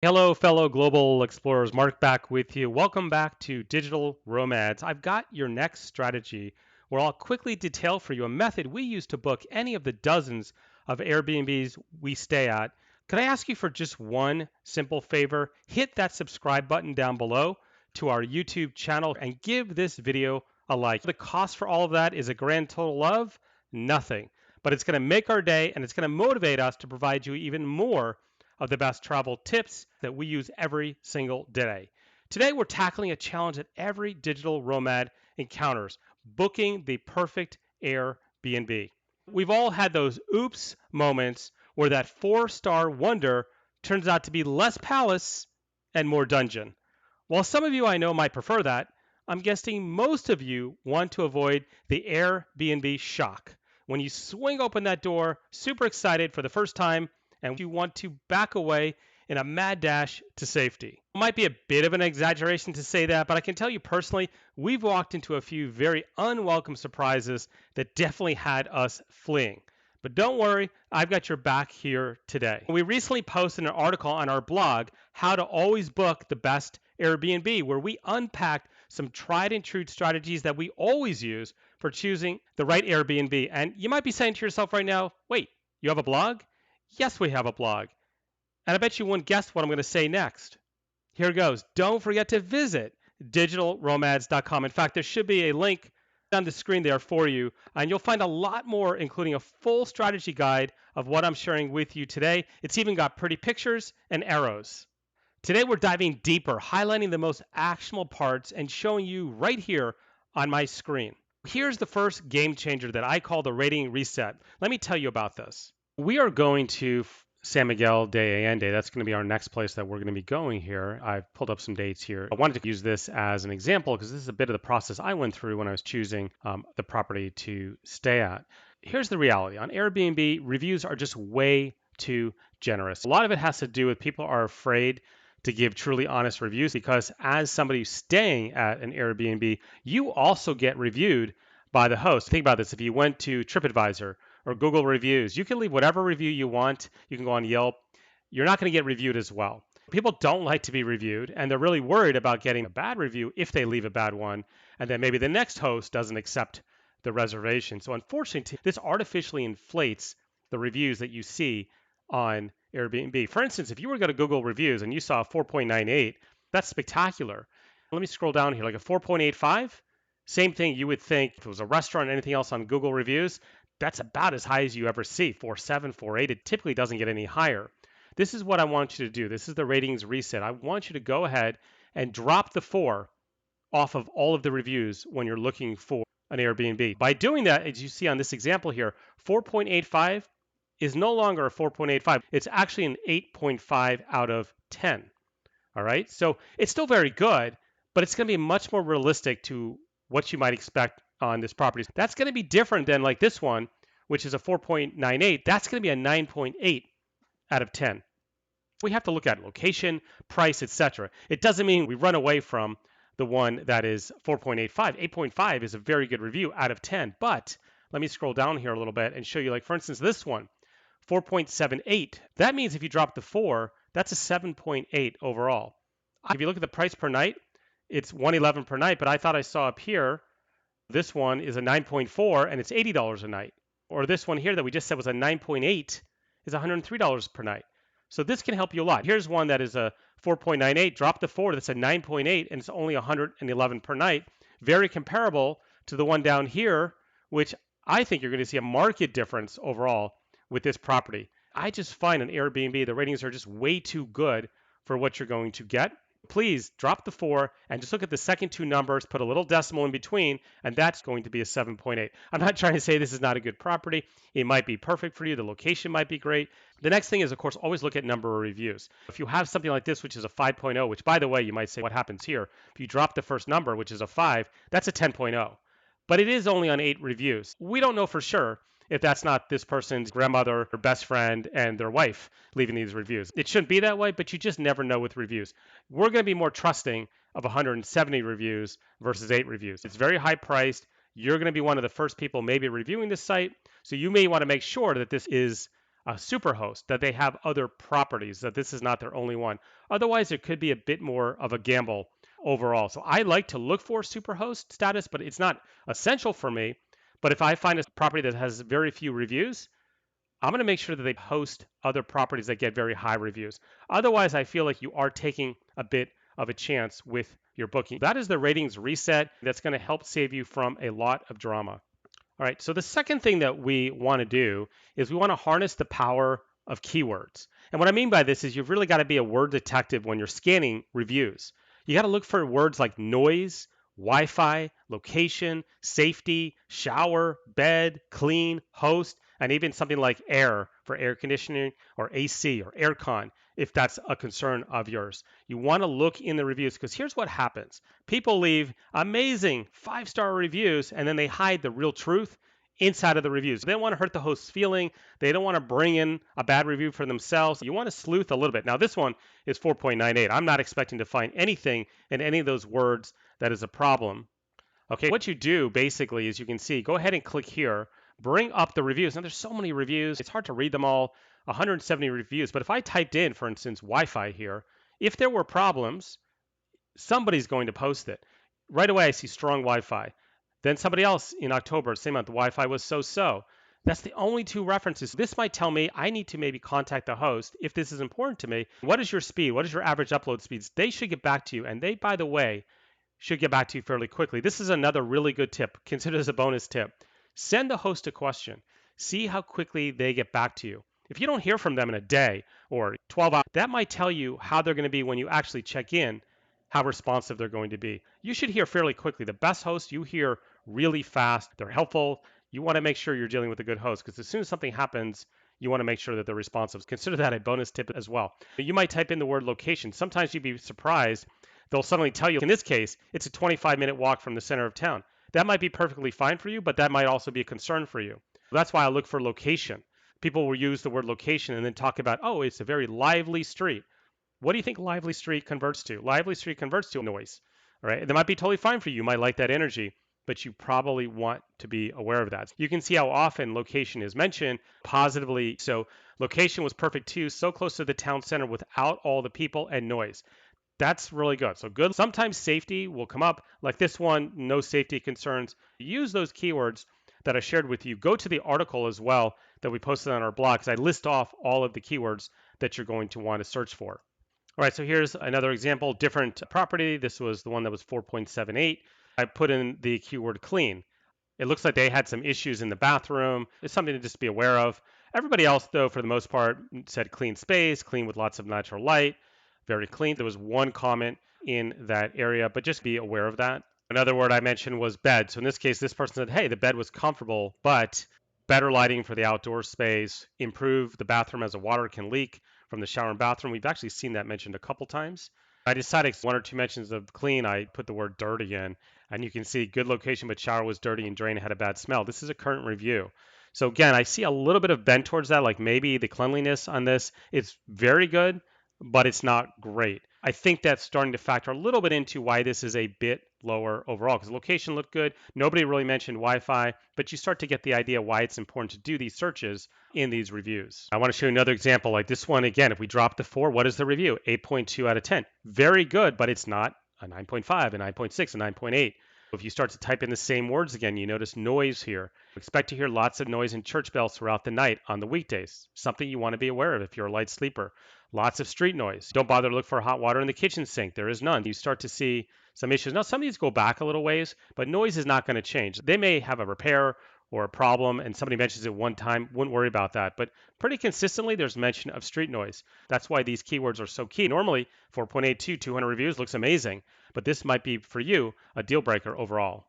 Hello, fellow global explorers. Mark back with you. Welcome back to Digital Romads. I've got your next strategy where I'll quickly detail for you a method we use to book any of the dozens of Airbnbs we stay at. Could I ask you for just one simple favor? Hit that subscribe button down below to our YouTube channel and give this video a like. The cost for all of that is a grand total of nothing, but it's going to make our day and it's going to motivate us to provide you even more of the best travel tips that we use every single day. Today, we're tackling a challenge that every digital nomad encounters booking the perfect Airbnb. We've all had those oops moments where that four-star wonder turns out to be less palace and more dungeon. While some of you I know might prefer that, I'm guessing most of you want to avoid the Airbnb shock. When you swing open that door, super excited for the first time, and you want to back away in a mad dash to safety. It might be a bit of an exaggeration to say that, but I can tell you personally, we've walked into a few very unwelcome surprises that definitely had us fleeing. But don't worry, I've got your back here today. We recently posted an article on our blog, How to Always Book the Best Airbnb, where we unpacked some tried and true strategies that we always use for choosing the right Airbnb. And you might be saying to yourself right now, wait, you have a blog? Yes, we have a blog. And I bet you wouldn't guess what I'm going to say next. Here goes. Don't forget to visit digitalromads.com. In fact, there should be a link on the screen there for you, and you'll find a lot more, including a full strategy guide of what I'm sharing with you today. It's even got pretty pictures and arrows. Today, we're diving deeper, highlighting the most actionable parts and showing you right here on my screen. Here's the first game changer that I call the rating reset. Let me tell you about this. We are going to San Miguel de Allende. That's going to be our next place that we're going to be going here. I've pulled up some dates here. I wanted to use this as an example because this is a bit of the process I went through when I was choosing the property to stay at. Here's the reality. On Airbnb, reviews are just way too generous. A lot of it has to do with people are afraid to give truly honest reviews because as somebody staying at an Airbnb, you also get reviewed by the host. Think about this. If you went to TripAdvisor or Google reviews, you can leave whatever review you want. You can go on Yelp. You're not going to get reviewed as well. People don't like to be reviewed, and they're really worried about getting a bad review if they leave a bad one, and then maybe the next host doesn't accept the reservation. So unfortunately, this artificially inflates the reviews that you see on Airbnb. For instance, if you were to go to Google reviews and you saw 4.98, that's spectacular. Let me scroll down here, like a 4.85, same thing you would think if it was a restaurant or anything else on Google reviews, that's about as high as you ever see, 4.7, 4.8. It typically doesn't get any higher. This is what I want you to do. This is the ratings reset. I want you to go ahead and drop the 4 off of all of the reviews when you're looking for an Airbnb. By doing that, as you see on this example here, 4.85 is no longer a 4.85. It's actually an 8.5 out of 10. All right. So it's still very good, but it's going to be much more realistic to what you might expect on this property. That's going to be different than like this one, which is a 4.98. That's going to be a 9.8 out of 10. We have to look at location, price, etc. It doesn't mean we run away from the one that is 4.85. 8.5 is a very good review out of 10, but let me scroll down here a little bit and show you, like, for instance, this one, 4.78. That means if you drop the 4, that's a 7.8 overall. If you look at the price per night, it's 111 per night, but I thought I saw up here, this one is a 9.4 and it's $80 a night. Or this one here that we just said was a 9.8 is $103 per night. So this can help you a lot. Here's one that is a 4.98, drop the 4, that's a 9.8 and it's only 111 per night. Very comparable to the one down here, which I think you're going to see a market difference overall with this property. I just find on Airbnb, the ratings are just way too good for what you're going to get. Please drop the 4 and just look at the second two numbers, put a little decimal in between, and that's going to be a 7.8. I'm not trying to say this is not a good property. It might be perfect for you. The location might be great. The next thing is, of course, always look at number of reviews. If you have something like this, which is a 5.0, which, by the way, you might say, what happens here? If you drop the first number, which is a 5, that's a 10.0. But it is only on 8 reviews. We don't know for sure if that's not this person's grandmother or best friend and their wife leaving these reviews. It shouldn't be that way, but you just never know with reviews. We're going to be more trusting of 170 reviews versus 8 reviews. It's very high priced. You're going to be one of the first people maybe reviewing this site, so you may want to make sure that this is a superhost, that they have other properties, that this is not their only one. Otherwise, it could be a bit more of a gamble overall. So I like to look for superhost status, but it's not essential for me. But if I find a property that has very few reviews, I'm going to make sure that they host other properties that get very high reviews. Otherwise, I feel like you are taking a bit of a chance with your booking. That is the ratings reset. That's going to help save you from a lot of drama. All right, so the second thing that we want to do is we want to harness the power of keywords. And what I mean by this is you've really got to be a word detective when you're scanning reviews. You got to look for words like noise, Wi-Fi, location, safety, shower, bed, clean, host, and even something like air for air conditioning or AC or aircon if that's a concern of yours. You want to look in the reviews because here's what happens. People leave amazing 5-star reviews and then they hide the real truth inside of the reviews. They don't want to hurt the host's feeling. They don't want to bring in a bad review for themselves. You want to sleuth a little bit. Now, this one is 4.98. I'm not expecting to find anything in any of those words that is a problem. Okay, what you do basically is you can see, go ahead and click here, bring up the reviews. Now, there's so many reviews. It's hard to read them all, 170 reviews. But if I typed in, for instance, Wi-Fi here, if there were problems, somebody's going to post it. Right away, I see strong Wi-Fi. Then somebody else in October, same month, the Wi-Fi was so-so. That's the only two references. This might tell me I need to maybe contact the host if this is important to me. What is your speed? What is your average upload speeds? They should get back to you. And they, by the way, should get back to you fairly quickly. This is another really good tip. Consider this a bonus tip. Send the host a question. See how quickly they get back to you. If you don't hear from them in a day or 12 hours, that might tell you how they're going to be when you actually check in, how responsive they're going to be. You should hear fairly quickly. The best host you hear really fast. They're helpful. You want to make sure you're dealing with a good host because as soon as something happens, you want to make sure that they're responsive. Consider that a bonus tip as well. You might type in the word location. Sometimes you'd be surprised. They'll suddenly tell you, in this case, it's a 25-minute walk from the center of town. That might be perfectly fine for you, but that might also be a concern for you. That's why I look for location. People will use the word location and then talk about, oh, it's a very lively street. What do you think lively street converts to? Lively street converts to noise, all right? That might be totally fine for you. You might like that energy, but you probably want to be aware of that. You can see how often location is mentioned positively. So location was perfect too, so close to the town center without all the people and noise. That's really good. So good. Sometimes safety will come up like this one, no safety concerns. Use those keywords that I shared with you. Go to the article as well that we posted on our blog because I list off all of the keywords that you're going to want to search for. All right, so here's another example, different property. This was the one that was 4.78. I put in the keyword clean. It looks like they had some issues in the bathroom. It's something to just be aware of. Everybody else, though, for the most part, said clean space, clean with lots of natural light, very clean. There was one comment in that area, but just be aware of that. Another word I mentioned was bed. So in this case, this person said, hey, the bed was comfortable, but better lighting for the outdoor space, improve the bathroom as the water can leak from the shower and bathroom. We've actually seen that mentioned a couple times. I decided one or two mentions of clean, I put the word dirty in, and you can see good location, but shower was dirty and drain had a bad smell. This is a current review. So again, I see a little bit of bend towards that, like maybe the cleanliness on this, it's very good, but it's not great. I think that's starting to factor a little bit into why this is a bit lower overall because the location looked good. Nobody really mentioned Wi-Fi, but you start to get the idea why it's important to do these searches in these reviews. I want to show you another example like this one. Again, if we drop the 4, what is the review? 8.2 out of 10. Very good, but it's not a 9.5, a 9.6, a 9.8. If you start to type in the same words again, you notice noise here. Expect to hear lots of noise and church bells throughout the night on the weekdays. Something you want to be aware of if you're a light sleeper. Lots of street noise. Don't bother to look for hot water in the kitchen sink. There is none. You start to see some issues. Now, some of these go back a little ways, but noise is not going to change. They may have a repair or a problem, and somebody mentions it one time. Wouldn't worry about that. But pretty consistently, there's mention of street noise. That's why these keywords are so key. Normally, 4.82, 200 reviews looks amazing, but this might be, for you, a deal breaker overall.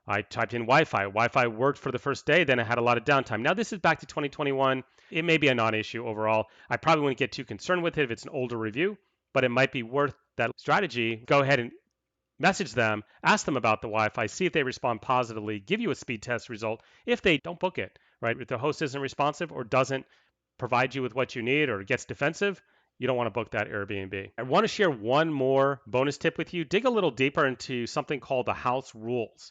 I typed in Wi-Fi. Wi-Fi worked for the first day, then I had a lot of downtime. Now this is back to 2021. It may be a non-issue overall. I probably wouldn't get too concerned with it if it's an older review, but it might be worth that strategy. Go ahead and message them, ask them about the Wi-Fi, see if they respond positively, give you a speed test result. If they don't, book it, right? If the host isn't responsive or doesn't provide you with what you need or gets defensive, you don't want to book that Airbnb. I want to share one more bonus tip with you. Dig a little deeper into something called the house rules.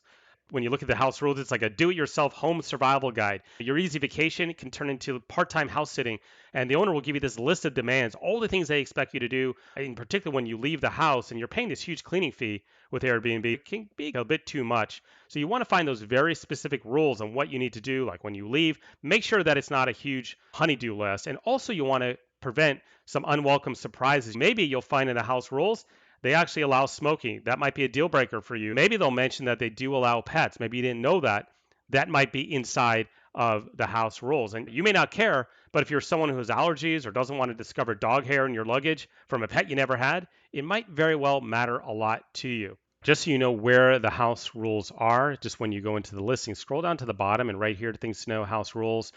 When you look at the house rules, it's like a do-it-yourself home survival guide. Your easy vacation can turn into part-time house sitting, and the owner will give you this list of demands, all the things they expect you to do. In particular, when you leave the house and you're paying this huge cleaning fee with Airbnb, it can be a bit too much. So you want to find those very specific rules on what you need to do, like when you leave. Make sure that it's not a huge honey-do list, and also you want to prevent some unwelcome surprises. Maybe you'll find in the house rules they actually allow smoking. That might be a deal breaker for you. Maybe they'll mention that they do allow pets. Maybe you didn't know that. That might be inside of the house rules. And you may not care, but if you're someone who has allergies or doesn't want to discover dog hair in your luggage from a pet you never had, it might very well matter a lot to you. Just so you know where the house rules are, just when you go into the listing, scroll down to the bottom and right here, things to know, house rules.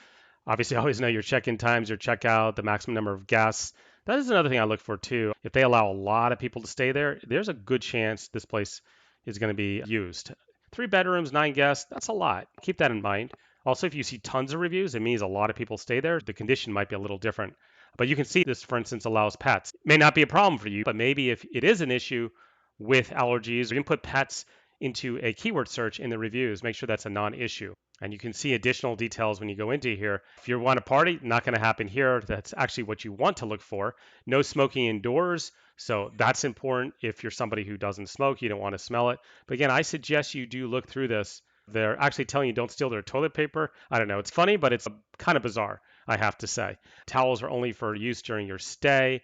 Obviously, always know your check-in times, your checkout, the maximum number of guests. That is another thing I look for too. If they allow a lot of people to stay there, there's a good chance this place is going to be used. 3 bedrooms, 9 guests, that's a lot. Keep that in mind. Also, if you see tons of reviews, it means a lot of people stay there. The condition might be a little different. But you can see this, for instance, allows pets. It may not be a problem for you, but maybe if it is an issue with allergies, you can put pets into a keyword search in the reviews. Make sure that's a non-issue. And you can see additional details when you go into here. If you want a party, not going to happen here. That's actually what you want to look for. No smoking indoors. So that's important. If you're somebody who doesn't smoke, you don't want to smell it. But again, I suggest you do look through this. They're actually telling you don't steal their toilet paper. I don't know. It's funny, but it's kind of bizarre, I have to say. Towels are only for use during your stay.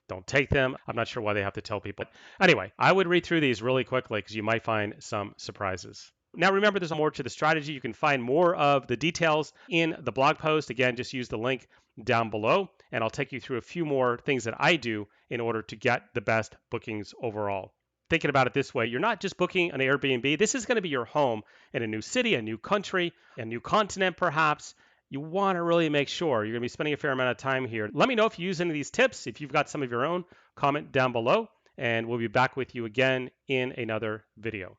Don't take them. I'm not sure why they have to tell people. Anyway, I would read through these really quickly because you might find some surprises. Now, remember, there's more to the strategy. You can find more of the details in the blog post. Again, just use the link down below, and I'll take you through a few more things that I do in order to get the best bookings overall. Thinking about it this way, you're not just booking an Airbnb. This is going to be your home in a new city, a new country, a new continent, perhaps. You want to really make sure you're going to be spending a fair amount of time here. Let me know if you use any of these tips. If you've got some of your own, comment down below, and we'll be back with you again in another video.